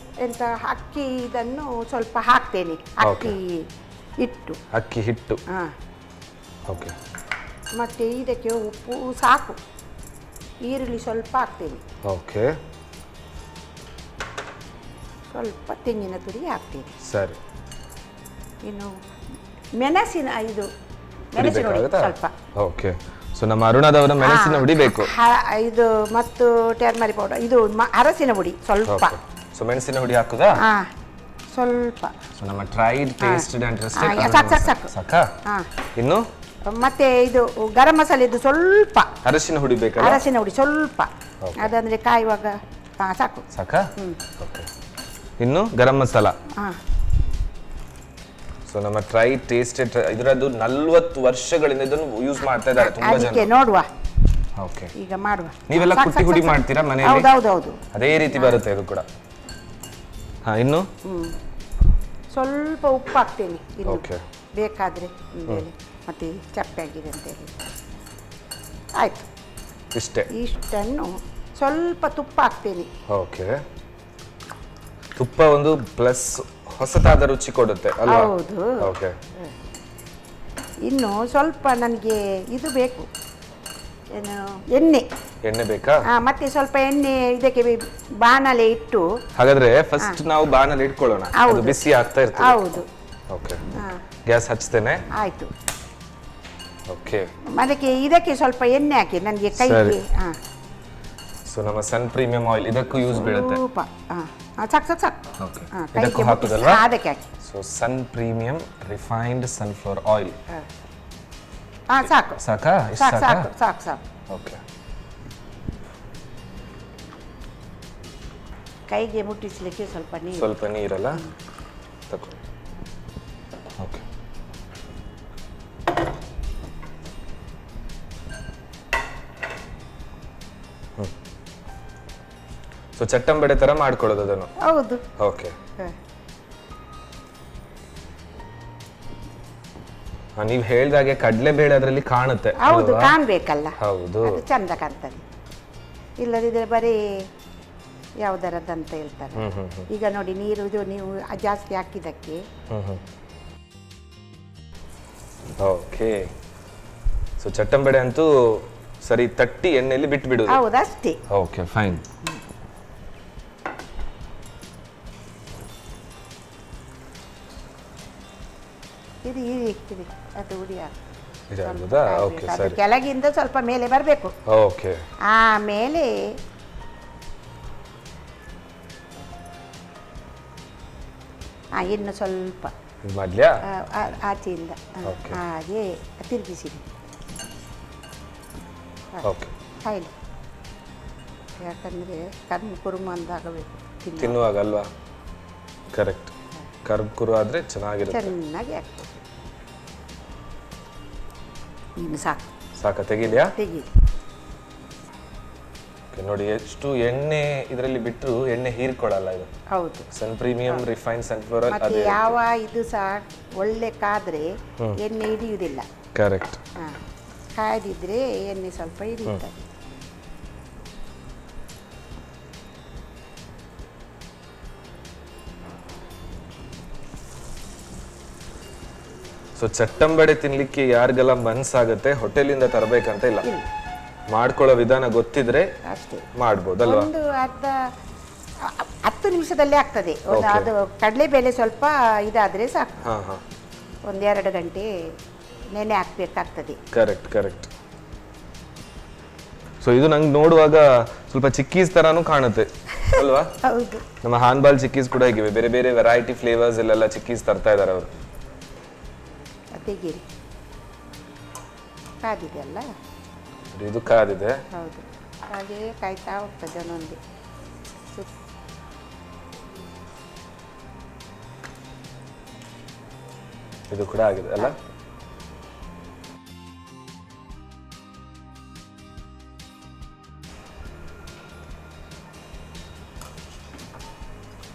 ಎಂತ ಅಕ್ಕಿ ಇದನ್ನು ಸ್ವಲ್ಪ ಹಾಕ್ತೇನೆ, ಅಕ್ಕಿ ಹಿಟ್ಟು. ಅಕ್ಕಿ ಹಿಟ್ಟು. ಹಾಂ. ಓಕೆ, ಮತ್ತು ಇದಕ್ಕೆ ಉಪ್ಪು ಸಾಕು, ಈರುಳ್ಳಿ ಸ್ವಲ್ಪ ಹಾಕ್ತೇನೆ, ಓಕೆ, ಸ್ವಲ್ಪ ತೆಂಗಿನ ತುರಿ ಹಾಕ್ತೇನೆ. ಸರಿ. ಇನ್ನು ಮೆಣಸಿನ ಹುಡಿ ಸ್ವಲ್ಪ. ಓಕೆ, ಸೊ ನಮ್ಮ ಅರುಣದವರ ಮೆಣಸಿನ ಹುಡಿ ಬೇಕು. ಇದು ಮತ್ತು ಟರ್ಮರಿ ಪೌಡರ್, ಇದು ಅರಸಿನ ಹುಡಿ ಸ್ವಲ್ಪ. ಸೊ ಮೆಣಸಿನ ಹುಡಿ ಹಾಕುದಾ? ಹಾಂ, ಸ್ವಲ್ಪ. ಸೊ ನಮ್ಮ ಟ್ರೈಡ್ ಟೇಸ್ಟೆಡ್ ಅಂಡ್ ಟ್ರಸ್ಟೆಡ್. ಸಾಕು. ಸಾಕಾ? ಹಾಂ. ಇನ್ನು ಮತ್ತೆ ಇದು ಗರಂ ಮಸಾಲೆದು ಸ್ವಲ್ಪ. ಅರಸಿನ ಹುಡಿ ಬೇಕಲ್ಲ? ಅರಸಿನ ಹುಡಿ ಸ್ವಲ್ಪ, ಅದಂದ್ರೆ ಕಾಯುವಾಗ. ಸಾಕು. ಸಾಕಾ? ಓಕೆ, ಇನ್ನು ಗರಂ ಮಸಾಲ. ಹಾಂ. ಸೊ ನಮ್ಮ ಟ್ರೈ ಟೇಸ್ಟೆಡ್, ಇದರದ್ದು 40 ವರ್ಷಗಳಿಂದ ಇದನ್ನು ಯೂಸ್ ಮಾಡ್ತಾ ಇದ್ದಾರೆ ತುಂಬಾ ಜನ. ಅದಕ್ಕೆ ನೋಡುವ. ಓಕೆ, ಈಗ ಮಾಡುವ. ನೀವೆಲ್ಲ ಕುಟ್ಟಿ ಹುಡಿ ಮಾಡ್ತೀರಾ ಮನೆಯಲ್ಲಿ? ಹೌದೌದು. ಅದೇ ರೀತಿ ಬರುತ್ತೆ ಇದು ಕೂಡ. ಹಾ, ಇನ್ನು ಸ್ವಲ್ಪ ಉಪ್ಪು ಹಾಕ್ತೇನೆ ಇನ್ನು ಓಕೆ, ಬೇಕಾದ್ರೆ ಮೇಲೆ, ಮತ್ತೆ ಚಪ್ಪೆ ಆಗಿದೆ ಅಂತೇಳಿ. ಆಯ್ತು, ಇಷ್ಟೇ. ಇಷ್ಟನ್ನು ಸ್ವಲ್ಪ ತುಪ್ಪ ಹಾಕ್ತೇನೆ. ಓಕೆ, ತುಪ್ಪ ಒಂದು ಪ್ಲಸ್ ಹೊಸತಾದ ರುಚಿ ಕೊಡುತ್ತೆ ಅಲ್ವಾ? ಹೌದು. ಓಕೆ, ಇನ್ನು ಸ್ವಲ್ಪ ನನಗೆ ಇದು ಬೇಕು, ಏನು ಎಣ್ಣೆ ಬೇಕಾ? ಮತ್ತೆ ಸ್ವಲ್ಪ ಎಣ್ಣೆ ಇದಕ್ಕೆ ಬಾಣಲೆ ಇಟ್ಟು. ಹಾಗಾದ್ರೆ ಫಸ್ಟ್ ನಾವು ಬಾಣಲೆ ಇಟ್ಕೊಳ್ಳೋಣ, ಅದು ಬಿಸಿ ಆಗ್ತಾ ಇರ್ತದೆ. ಹೌದು. ಓಕೆ, ಗ್ಯಾಸ್ ಹಚ್ತೇನೆ. ಆಯ್ತು. ಓಕೆ, ಅದಕ್ಕೆ ಇದಕ್ಕೆ ಸ್ವಲ್ಪ ಎಣ್ಣೆ ಹಾಕಿ ನನಗೆ ಕೈಗೆ. ಸೊ ನಮ್ಮ ಸನ್ ಪ್ರೀಮಿಯಂ ಆಯಿಲ್ ಇದಕ್ಕೂ ಯೂಸ್ ಬೀಳುತ್ತೆ. ಸಾಕು. ಓಕೆ, ಕೈಗೆ ಇದಕ್ಕೂ ಹಾಕುದಲ್ವಾ? ಅದಕ್ಕೆ ಹಾಕಿ. So Sun premium refined sunflower oil. ಸಾಕು. ಸಾಕಾ? ಸಾಕು. ಓಕೆ, ಕೈಗೆ ಮುಟ್ಟಿಸ್ಲಿಕ್ಕೆ ಸ್ವಲ್ಪ ನೀರಲ್ಲ ತಗೊಳ್ಳಿ. ಓಕೆ, ಸೊ ಚಟ್ಟಂಬಡೆ ತರ ಮಾಡ್ಕೊಳ್ಳೋದು ಅದನ್ನು? ಹೌದು. ಓಕೆ, ನೀವು ಹೇಳ್ದಾಗೆ ಕಡಲೆಬೇಳೆ ಅದರಲ್ಲಿ ಕಾಣುತ್ತೆ. ಹೌದು, ಕಾಣ್ಬೇಕಲ್ಲ. ಹೌದು, ಚಂದ ಕಾಣ್ತದೆ. ಇಲ್ಲದಿದ್ರೆ ಬರೀ ಯಾವುದರದಂತ ಹೇಳ್ತಾರೆ. ಈಗ ನೋಡಿ, ನೀರು ಇದು ನೀವು ಜಾಸ್ತಿ ಹಾಕಿದ್ದಕ್ಕೆ. ಓಕೆ, ಸೊ ಚಟ್ಟಂಬಡೆ ಅಂತೂ ಸರಿ ತಟ್ಟಿ ಎಣ್ಣೆಯಲ್ಲಿ ಬಿಟ್ಟು ಬಿಡುದು? ಹೌದು, ಅಷ್ಟೇ. Okay, fine. ಇದು ಅದು ಉಡಿ ಓಕೆ, ಸರಿ. ಕೆಳಗಿಂದ ಸ್ವಲ್ಪ ಮೇಲೆ ಬರಬೇಕು. ಓಕೆ, ಆಮೇಲೆ ಇನ್ನು ಸ್ವಲ್ಪ ಮಾಡ್ಲ್ಯಾ? ಆಚೆಯಿಂದ ಹಾಗೆ ತಿರುಗಿಸಿ. ಓಕೆ, ಕಾಯಿಲೆ, ಯಾಕಂದರೆ ಕಣ್ಣು ಕುರುಮ ಅಂದಾಗಬೇಕು ತಿನ್ನುವಾಗ ಅಲ್ವಾ? ಕರೆಕ್ಟ್. ಕರ್ಬ್ ಕುರು ಆದರೆ ಚೆನ್ನಾಗಿರುತ್ತೆ. ಚೆನ್ನಾಗಿ ಆಗ್ತದೆ. ಇನ್ನು ಸಾಕು, ಸಾಕ ತೆಗಿಲಿಯಾ? ತೆಗಿ. ನೋಡಿ ಎಷ್ಟು ಎಣ್ಣೆ ಇದರಲ್ಲಿ ಬಿಟ್ಟರು ಎಣ್ಣೆ ಹೀರ್ಕೊಳ್ಳಲ್ಲ ಇದು. ಹೌದು. ಸನ್ ಪ್ರೀಮಿಯಂ ರಿಫೈನ್ ಸನ್ಫ್ಲವರ್ ಆಯಿಲ್. ಮತ್ತೆ ಯಾವ ಇದು ಸಹ ಒಳ್ಳೆ ಕಾದ್ರೆ ಎಣ್ಣೆ ಹಿಡಿಯುವುದಿಲ್ಲ. ಕರೆಕ್ಟ್. ಹಾಂ, ಕಾಯ್ದಿದ್ರೆ ಎಣ್ಣೆ ಸ್ವಲ್ಪ ಹಿಡಿಯುತ್ತದೆ. ಸೊ ಚಟ್ಟಂಬಡೆ ತಿನ್ಲಿಕ್ಕೆ ಯಾರಿಗೆಲ್ಲ ಮನ್ಸಾಗುತ್ತೆ ಹೋಟೆಲಿಂದ ತರಬೇಕಂತ ಇಲ್ಲ, ಮಾಡ್ಕೊಳ್ಳೋ ವಿಧಾನ ಗೊತ್ತಿದ್ರೆ ಅಷ್ಟೇ ಮಾಡ್ಬೋದಲ್ವಾ? ಒಂದು 10 ನಿಮಿಷದಲ್ಲೇ ಆಗ್ತದೆ. ಒಂದು ಅದು ಕಡಲೆಬೇಳೆ ಸ್ವಲ್ಪ ಇದಾದರೆ ಸಾಕು. ಹಾಂ ಹಾಂ, 1-2 ಗಂಟೆ ನೆನೆ ಹಾಕ್ಬೇಕಾಗ್ತದೆ. Correct correct. ಸೊ ಇದು ನಂಗೆ ನೋಡುವಾಗ ಸ್ವಲ್ಪ ಚಿಕ್ಕೀಸ್ ತರಾನು ಕಾಣುತ್ತೆ ಅಲ್ವಾ? ಹೌದು. ನಮ್ಮ ಹಾನ್ಬಾಲ್ ಚಿಕ್ಕೀಸ್ ಕೂಡ ಹೇಗಿವೆ, ಬೇರೆ ಬೇರೆ ವೆರೈಟಿ ಫ್ಲೇವರ್ಸ್ ಎಲ್ಲ ಚಿಕ್ಕೀಸ್ ತರ್ತಾ ಇದ್ದಾರೆ ಅವರು. ತೆಗೀರಿ, ಕಾದಿದೆ ಅಲ್ಲ? ಇದು ಕಾದಿದೆ. ಹೌದು, ಹಾಗೆ ಕಾಯ್ತಾ ಹೋಗ್ತದೆ ಒಂದೊಂದೇ. ಇದು ಕೂಡ ಆಗಿದೆ ಅಲ್ಲ?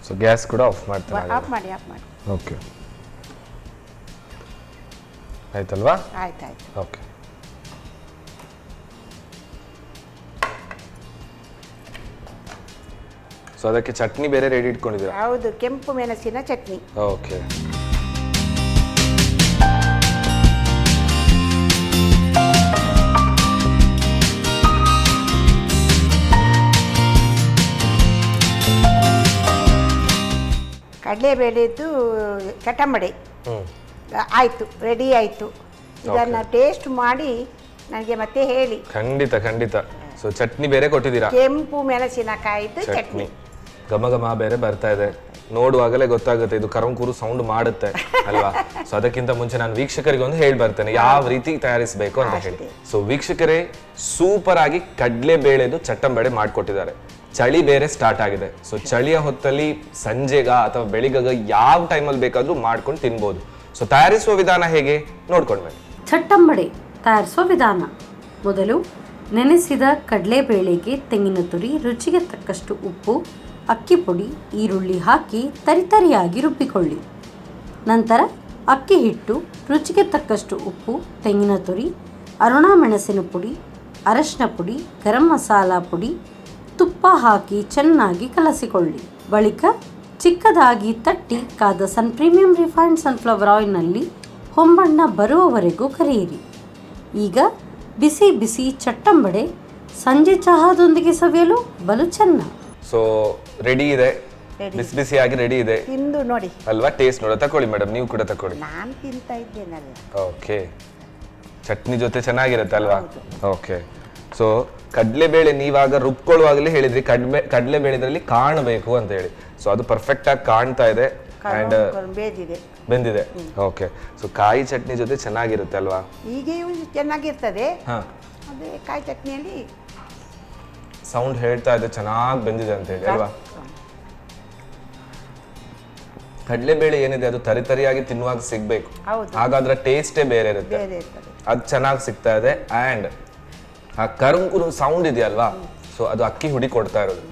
ಸೊ ಗ್ಯಾಸ್ ಕೂಡ ಆಫ್ ಮಾಡ್ತಾರೆ. ಆಫ್ ಮಾಡಿ, ಆಫ್ ಮಾಡಿ. ಓಕೆ, ಆಯ್ತಲ್ವಾ? ಆಯ್ತಾಯ್ತು. ಓಕೆ. ಸೊ ಅದಕ್ಕೆ ಚಟ್ನಿ ಬೇರೆ ರೆಡಿ ಇಟ್ಕೊಂಡಿದ್ದೀರಾ? ಹೌದು, ಕೆಂಪು ಮೆಣಸಿನ ಚಟ್ನಿ. ಓಕೆ. ಕಡಲೆಬೇಳೆದು ಚಟಂಬಡೆ ಆಯಿತು, ರೆಡಿ ಆಯಿತು. ಇದನ್ನು ಟೇಸ್ಟ್ ಮಾಡಿ ನನಗೆ ಮತ್ತೆ ಹೇಳಿ. ಖಂಡಿತ ಖಂಡಿತ. ಸೊ ಚಟ್ನಿ ಬೇರೆ ಕೊಟ್ಟಿದ್ದೀರಾ? ಕೆಂಪು ಮೆಣಸಿನಕಾಯಿದು ಚಟ್ನಿ. ಘಮ ಘಮ ಬೇರೆ ಬರ್ತಾ ಇದೆ, ನೋಡುವಾಗಲೇ ಗೊತ್ತಾಗುತ್ತೆ ಇದು ಕರಂಕೂರು ಸೌಂಡ್ ಮಾಡುತ್ತೆ ಅಲ್ವಾ? ಸೊ ಅದಕ್ಕಿಂತ ಮುಂಚೆ ನಾನು ವೀಕ್ಷಕರಿಗೆ ಒಂದು ಹೇಳಿ ಬರ್ತೇನೆ ಯಾವ ರೀತಿ ತಯಾರಿಸಬೇಕು ಅಂತ ಹೇಳಿ. ಸೊ ವೀಕ್ಷಕರೇ, ಸೂಪರ್ ಆಗಿ ಕಡ್ಲೆ ಬೇಳೆದು ಚಟ್ಟಂಬಡೆ ಮಾಡ್ಕೊಟ್ಟಿದ್ದಾರೆ. ಚಳಿ ಬೇರೆ ಸ್ಟಾರ್ಟ್ ಆಗಿದೆ. ಸೊ ಚಳಿಯ ಹೊತ್ತಲ್ಲಿ ಸಂಜೆಗ ಅಥವಾ ಬೆಳಿಗ್ಗ ಯಾವ ಟೈಮಲ್ಲಿ ಬೇಕಾದ್ರೂ ಮಾಡ್ಕೊಂಡು ತಿನ್ಬೋದು. ಸೊ ತಯಾರಿಸುವ ವಿಧಾನ ಹೇಗೆ ನೋಡ್ಕೊಂಡ್ಮೇಲೆ. ಚಟ್ಟಂಬಡೆ ತಯಾರಿಸುವ ವಿಧಾನ: ಮೊದಲು ನೆನೆಸಿದ ಕಡಲೆಬೇಳೆಗೆ ತೆಂಗಿನ ತುರಿ, ರುಚಿಗೆ ತಕ್ಕಷ್ಟು ಉಪ್ಪು, ಅಕ್ಕಿ ಪುಡಿ, ಈರುಳ್ಳಿ ಹಾಕಿ ತರಿತರಿಯಾಗಿ ರುಬ್ಬಿಕೊಳ್ಳಿ. ನಂತರ ಅಕ್ಕಿ ಹಿಟ್ಟು, ರುಚಿಗೆ ತಕ್ಕಷ್ಟು ಉಪ್ಪು, ತೆಂಗಿನ ತುರಿ, ಅರುಣಾ ಮೆಣಸಿನ ಪುಡಿ, ಅರಶಿನ ಪುಡಿ, ಗರಂ ಮಸಾಲ ಪುಡಿ, ತುಪ್ಪ ಹಾಕಿ ಚೆನ್ನಾಗಿ ಕಲಸಿಕೊಳ್ಳಿ. ಬಳಿಕ ಚಿಕ್ಕದಾಗಿ ತಟ್ಟಿ ಕಾದ ಸನ್ ಪ್ರೀಮಿಯಂ ರಿಫೈನ್ಡ್ ಸನ್ಫ್ಲವರ್ ಆಯಿಲ್ನಲ್ಲಿ ಹೊಂಬಣ್ಣ ಬರುವವರೆಗೂ ಕರಿಯಿರಿ. ಈಗ ಬಿಸಿ ಬಿಸಿ ಚಟ್ಟಂಬಡೆ ಸಂಜೆ ಚಹಾದೊಂದಿಗೆ ಸವಿಯಲು ಬಲು ಚೆನ್ನ. ಸೊ ರೆಡಿ ಇದೆ, ಬಿಸಿ ಬಿಸಿಯಾಗಿ ರೆಡಿ ಇದೆ. ತಿಂದು ನೋಡಿ ಅಲ್ವಾ? ಟೇಸ್ಟ್ ನೋಡ. ತಕೊಳ್ಳಿ ಮೇಡಮ್, ನೀವು ಕೂಡ ತಕೊಳ್ಳಿ. ನಾನು ತಿಂತಾ ಇದ್ದೇನಲ್ಲ. ಓಕೆ, ಚಟ್ನಿ ಜೊತೆ ಚೆನ್ನಾಗಿರುತ್ತೆ ಅಲ್ವಾ? ಓಕೆ. ಸೊ ಕಡಲೆಬೇಳೆ ನೀವಾಗ ರುಬ್ಕೊಳ್ಳುವಾಗಲೇ ಹೇಳಿದ್ರಿ ಕಡಲೆಬೇಳೆದ್ರಲ್ಲಿ ಕಾಣಬೇಕು ಅಂತ ಹೇಳಿ. ಸೊ ಅದು ಪರ್ಫೆಕ್ಟ್ ಆಗಿ ಕಾಣ್ತಾ ಇದೆ ಅಂಡ್ ಬೆಂದಿದೆ. ಓಕೆ. ಸೊ ಕಾಯಿ ಚಟ್ನಿ ಜೊತೆ ಚೆನ್ನಾಗಿರುತ್ತೆ ಅಲ್ವಾ? ಹೀಗೆಯೂ ಚೆನ್ನಾಗಿರ್ತದೆ. ಅದೇ ಕಾಯಿ ಚಟ್ನಿಯಲ್ಲಿ ಸೌಂಡ್ ಹೇಳ್ತಾ ಇದೆ ಚೆನ್ನಾಗಿ ಬೆಂದಿದೆ ಅಂತ ಹೇಳಿ ಅಲ್ವಾ? ಕಡಲೆಬೇಳೆ ಏನಿದೆ ಅದು ತರಿತರಿಯಾಗಿ ತಿನ್ನುವಾಗ ಸಿಗ್ಬೇಕು, ಹಾಗಾದ್ರೆ ಟೇಸ್ಟೇ ಬೇರೆ ಇರುತ್ತೆ. ಅದು ಚೆನ್ನಾಗಿ ಸಿಗ್ತಾ ಇದೆ. ಅಂಡ್ ಆ ಕರಂಕುರು ಸೌಂಡ್ ಇದೆಯಲ್ವಾ, ಸೊ ಅದು ಅಕ್ಕಿ ಹುಡಿ ಕೊಡ್ತಾ ಇರೋದು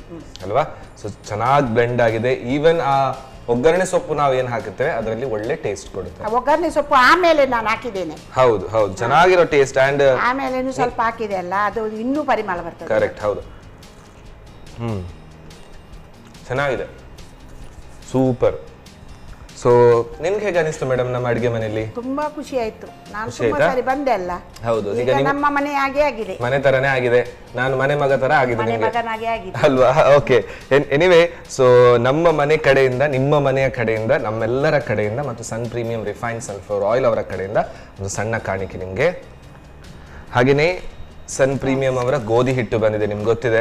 ಅಲ್ವಾ? ಸೊ ಚೆನ್ನಾಗಿ ಬ್ಲೆಂಡ್ ಆಗಿದೆ. ಈವನ್ ಆ ಒಗ್ಗರಣೆ ಸೊಪ್ಪು ನಾವು ಏನ್ ಹಾಕುತ್ತೇವೆ ಅದರಲ್ಲಿ ಒಳ್ಳೆ ಟೇಸ್ಟ್ ಕೊಡುತ್ತೆ. ಒಗ್ಗರಣೆ ಸೊಪ್ಪು ಆಮೇಲೆ ನಾನು ಹಾಕಿದ್ದೇನೆ. ಹೌದು ಹೌದು, ಚೆನ್ನಾಗಿರೋ ಟೇಸ್ಟ್. ಅಂಡ್ ಆಮೇಲೆ ಸ್ವಲ್ಪ ಹಾಕಿದೆ ಅಲ್ಲ, ಅದು ಇನ್ನೂ ಪರಿಮಳ ಬರ್ತದೆ. ಕರೆಕ್ಟ್, ಹೌದು. ಚೆನ್ನಾಗಿದೆ, ಸೂಪರ್. ಸೊ ನಿಮ್ಗೆ ಹೇಗೆ ಅನಿಸ್ತು ಮೇಡಮ್ ನಮ್ಮ ಅಡಿಗೆ ಮನೆಯಲ್ಲಿ? ತುಂಬಾ ಖುಷಿ ಆಯ್ತು. ನಾನು ತುಂಬಾ ಸಾರಿ ಬಂದೆ ಅಲ್ಲ. ಹೌದು, ಈಗ ನಮ್ಮ ಮನೆ ಹಾಗೆ ಆಗಿದೆ. ಮನೆ ತರನೇ ಆಗಿದೆ, ನಾನು ಮನೆ ಮಗ ತರ ಆಗಿದೆ ಮನೆ ಮಗನಾಗೆ ಆಗಿದೆ ಅಲ್ವಾ? ಓಕೆ. ಎನಿವೇ, ಸೊ ನಮ್ಮ ಮನೆ ಕಡೆಯಿಂದ, ನಿಮ್ಮ ಮನೆಯ ಕಡೆಯಿಂದ, ನಮ್ಮೆಲ್ಲರ ಕಡೆಯಿಂದ ಮತ್ತು ಸನ್ ಪ್ರೀಮಿಯಂ ರಿಫೈನ್ಡ್ ಸನ್ಫ್ಲವರ್ ಆಯಿಲ್ ಅವರ ಕಡೆಯಿಂದ ಒಂದು ಸಣ್ಣ ಕಾಣಿಕೆ ನಿಮಗೆ. ಹಾಗೆಯೇ ಸನ್ ಪ್ರೀಮಿಯಂ ಅವರ ಗೋಧಿ ಹಿಟ್ಟು ಬಂದಿದೆ, ನಿಮ್ಗೆ ಗೊತ್ತಿದೆ,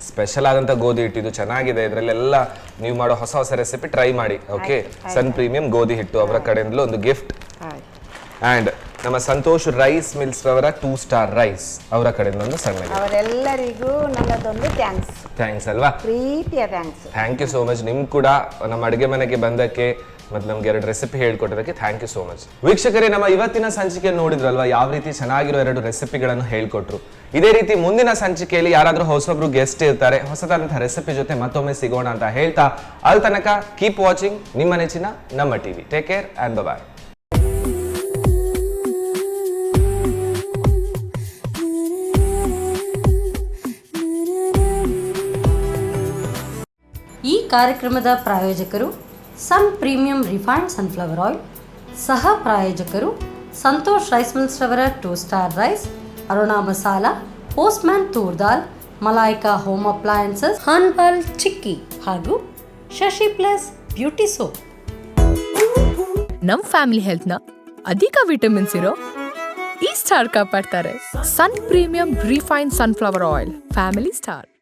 ಸ್ಪೆಷಲ್ ಆದಂತ ಗೋಧಿ ಹಿಟ್ಟು. ಇದು ಚೆನ್ನಾಗಿದೆ, ಇದರಲ್ಲೆಲ್ಲ ನೀವು ಮಾಡೋ ಹೊಸ ಹೊಸ ರೆಸಿಪಿ ಟ್ರೈ ಮಾಡಿ. ಓಕೆ, ಸನ್ ಪ್ರೀಮಿಯಂ ಗೋಧಿ ಹಿಟ್ಟು ಅವರ ಕಡೆಯಿಂದಲೂ ಒಂದು ಗಿಫ್ಟ್. ಅಂಡ್ ನಮ್ಮ ಸಂತೋಷ್ ರೈಸ್ ಮಿಲ್ಸ್ ರವರ 2 ಸ್ಟಾರ್ ರೈಸ್ ಅವರ ಕಡೆಯಿಂದ ಒಂದು ಸಣ್ಣ ಅವರೆಲ್ಲರಿಗೂ ನನ್ನದೊಂದು ಥ್ಯಾಂಕ್ಸ್ ಅಲ್ವಾ. ಪ್ರೀತಿಯ thanks. Thank you so much. ನಿಮ್ ಕೂಡ ನಮ್ಮ ಅಡುಗೆ ಮನೆಗೆ ಬಂದಕ್ಕೆ ಮತ್ತು ನಮ್ಗೆ 2 ರೆಸಿಪಿ ಹೇಳ್ಕೊಟ್ಟದಕ್ಕೆ ಥ್ಯಾಂಕ್ ಯು ಸೋ ಮಚ್. ವೀಕ್ಷಕರೇ, ನಮ್ಮ ಇವತ್ತಿನ ಸಂಚಿಕೆ ನೋಡಿದ್ರಲ್ವಾ, ಯಾವ ರೀತಿ ಚೆನ್ನಾಗಿರೋ 2 ರೆಸಿಪಿಗಳನ್ನು ಹೇಳ್ಕೊಟ್ರು. ಇದೇ ರೀತಿ ಮುಂದಿನ ಸಂಚಿಕೆಯಲ್ಲಿ ಯಾರಾದ್ರೂ ಹೊಸೊಬ್ರು ಗೆಸ್ಟ್ ಇರ್ತಾರೆ, ಹೊಸದಾದಂತಹ ರೆಸಿಪಿ ಜೊತೆ ಮತ್ತೊಮ್ಮೆ ಸಿಗೋಣ ಅಂತ ಹೇಳ್ತಾ, ಅಲ್ಲಿ ತನಕ ಕೀಪ್ ವಾಚಿಂಗ್ ನಿಮ್ಮ ನೆಚ್ಚಿನ ನಮ್ಮ TV. Take care and bye. ಈ ಕಾರ್ಯಕ್ರಮದ ಪ್ರಾಯೋಜಕರು ಸನ್ ಪ್ರೀಮಿಯಂ ರಿಫೈನ್ಡ್ ಸನ್ಫ್ಲವರ್ ಆಯಿಲ್, ಸಹ ಪ್ರಾಯೋಜಕರು ಸಂತೋಷ್ ರೈಸ್ ಮಿಲ್ಸ್ ರವರ 2 star rice, Aruna masala, postman toor dal, Malaika home appliances, ಹಾನ್ಬಾಲ್ ಚಿಕ್ಕಿ ಹಾಗೂ ಶಶಿ ಪ್ಲಸ್ ಬ್ಯೂಟಿ ಸೋಪ್. ನಮ್ ಫ್ಯಾಮಿಲಿ ಹೆಲ್ತ್ ನ ಅಧಿಕ ವಿಟಮಿನ್ಸ್ ಇರೋ ಈ ಸ್ಟಾರ್ ಕಾಪಾಡ್ತಾರೆ. ಸನ್ premium refine sunflower oil, family star.